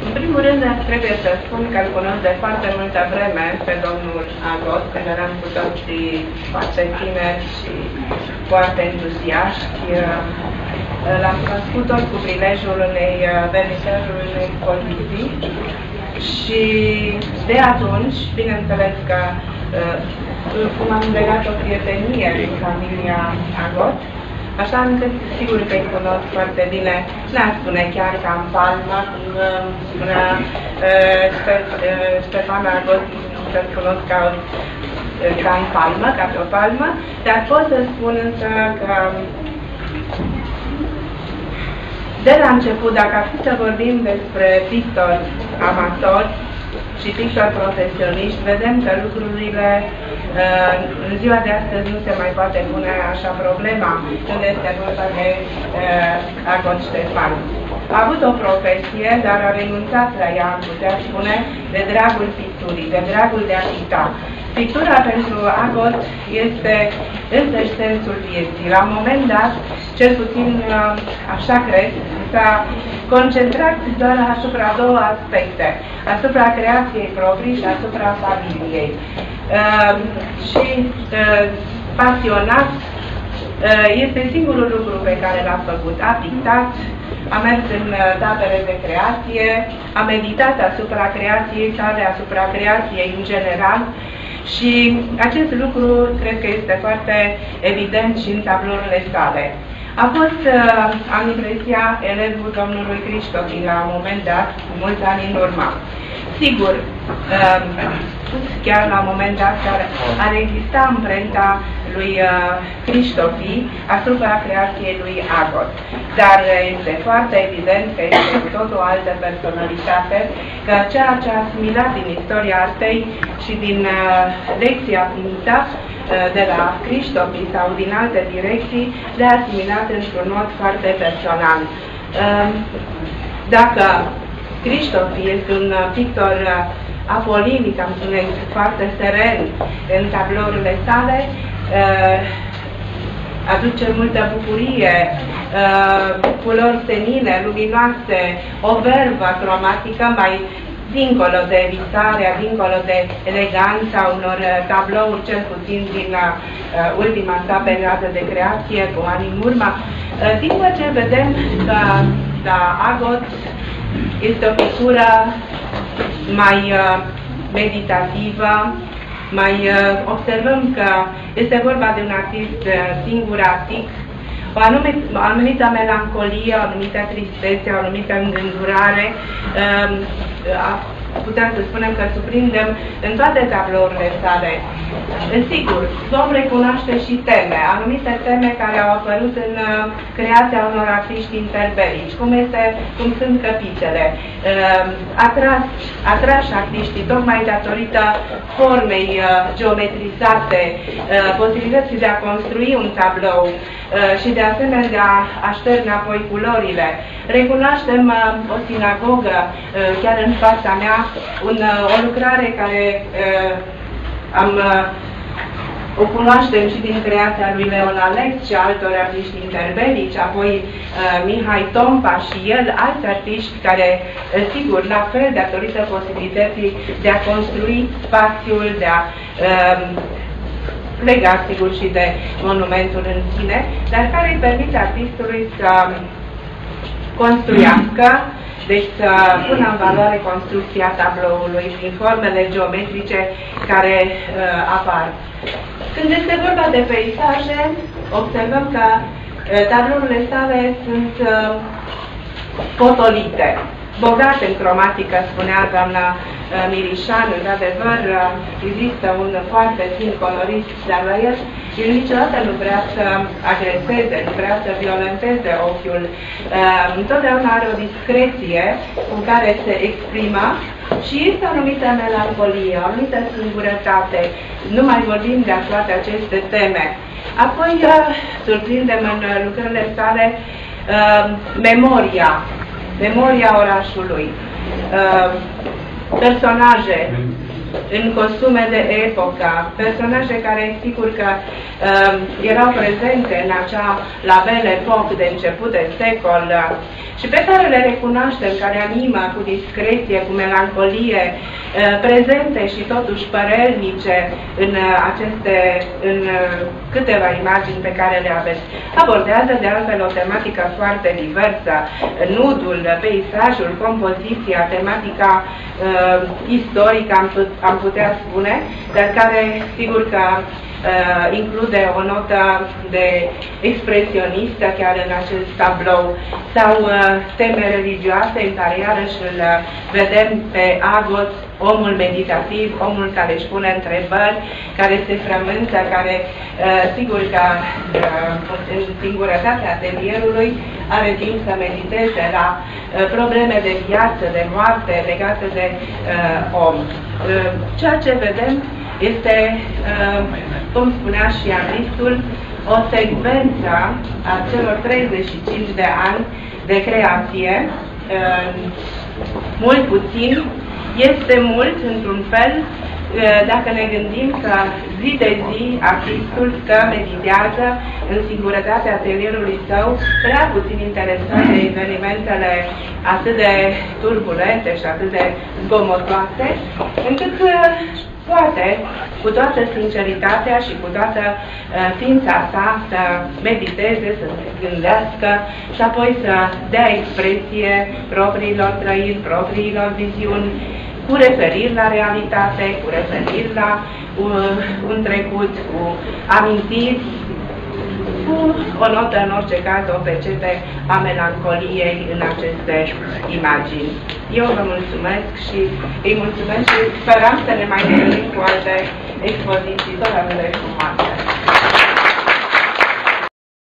În primul rând, trebuie să spun că îl cunosc de foarte multă vreme pe domnul Agot, când eram cu toții foarte tineri și foarte entuziaști. L-am cunoscut tot cu prilejul unei vernisajului unei expoziții și de atunci, bineînțeles că cum am legat o prietenie cu familia Agot, așa încât sigur că îi cunosc foarte bine, n-aș spune chiar ca în palmă, cum spunea Ștefan Agot, să-l cunosc ca în palmă, ca pe o palmă, dar pot să spun însă că de la început, dacă ar fi să vorbim despre pictori amatori și pictori profesioniști, vedem că lucrurile în ziua de astăzi nu se mai poate pune așa problema când este vorba de Agot Ștefan. A avut o profesie, dar a renunțat la ea, am putea spune, de dragul picturii, de dragul de a picta. Pictura pentru Agot este însăși sensul vieții. La un moment dat, cel puțin așa cred, s-a concentrat doar asupra două aspecte, asupra creației proprii și asupra familiei. Și pasionat, este singurul lucru pe care l-a făcut. A pictat, a mers în tabere de creație, a meditat asupra creației sale, asupra creației în general. Și acest lucru cred că este foarte evident și în tablourile sale. A fost, am impresia, elevul domnului Cristofi la un moment dat, cu mulți ani în urmă. Sigur, chiar la un moment dat ar exista amprenta lui Cristofi asupra creației lui Agot. Dar este foarte evident că este cu totul o altă personalitate, că ceea ce a asimilat din istoria artei și din lecția primită de la Cristofi sau din alte direcții, le-a asimilat într-un mod foarte personal. Dacă Cristofi este un pictor apolinic, am spune, foarte seren în tablourile sale, aduce multă bucurie, culori senine, luminoase, o verbă cromatică mai dincolo de visarea, dincolo de eleganța unor tablouri, cel puțin din ultima sa perioadă de creație, cu ani în urmă. După ce vedem că la Agot este o pictură mai meditativă, mai observăm că este vorba de un artist singuratic, o anumită melancolie, o anumită tristețe, o anumită îngândurare. Putem să spunem că surprindem în toate tablourile sale. Sigur, vom recunoaște și teme, anumite teme care au apărut în creația unor artiști interbelici, cum sunt căpițele, atrași artiștii, tocmai datorită formei geometrizate, posibilității de a construi un tablou și de asemenea de a șterge apoi culorile. Recunoaștem o sinagogă, chiar în fața mea, o lucrare care o cunoaștem și din creația lui Leon Alex și altor artiști interbelici, apoi Mihai Tompa și el, alți artiști care, sigur, la fel, datorită posibilității de a construi spațiul, de a lega, sigur, și de monumentul în sine, dar care îi permite artistului să construiască, deci să pună în valoare construcția tabloului prin formele geometrice care apar. Când este vorba de peisaje, observăm că tablourile sale sunt potolite, bogate în cromatică, spunea doamna Mirișan. Într-adevăr, există un foarte fin colorist, dar la el niciodată nu vrea să agreseze, nu vrea să violenteze ochiul. Întotdeauna are o discreție cu care se exprimă și este o anumită melancolie, o anumită singurătate. Nu mai vorbim de toate aceste teme. Apoi surprindem în lucrările sale memoria orașului, personaje în costume de epocă, personaje care sigur că erau prezente în acea la Belle Époque de început de secol și pe care le recunoaștem, care animă cu discreție, cu melancolie, prezente și totuși părernice în câteva imagini pe care le aveți. Abordează de altfel o tematică foarte diversă, nudul, peisajul, compoziția, tematica istorică, am putea spune, dar care sigur că include o notă de expresionistă chiar în acest tablou, sau teme religioase în care iarăși îl vedem pe Agos, omul meditativ, omul care își pune întrebări, care se frământă, care sigur că în singurătatea atelierului are timp să mediteze la probleme de viață, de moarte legate de om. Ceea ce vedem este, cum spunea și Aristul, o secvență a celor 35 de ani de creație, mult puțin, este mult într-un fel, dacă ne gândim că zi de zi artistul stă, meditează în singurătatea atelierului său, prea puțin interesat de evenimentele atât de turbulente și atât de zgomotoase, încât poate, cu toată sinceritatea și cu toată ființa sa, să mediteze, să se gândească și apoi să dea expresie propriilor trăiri, propriilor viziuni, cu referiri la realitate, cu referiri la un trecut, cu amintiri, cu o notă, în orice caz, o percepe a melancoliei în aceste imagini. Eu vă mulțumesc și îi mulțumesc și sperăm să ne mai întâlnim cu alte expoziții tot atât de frumoase.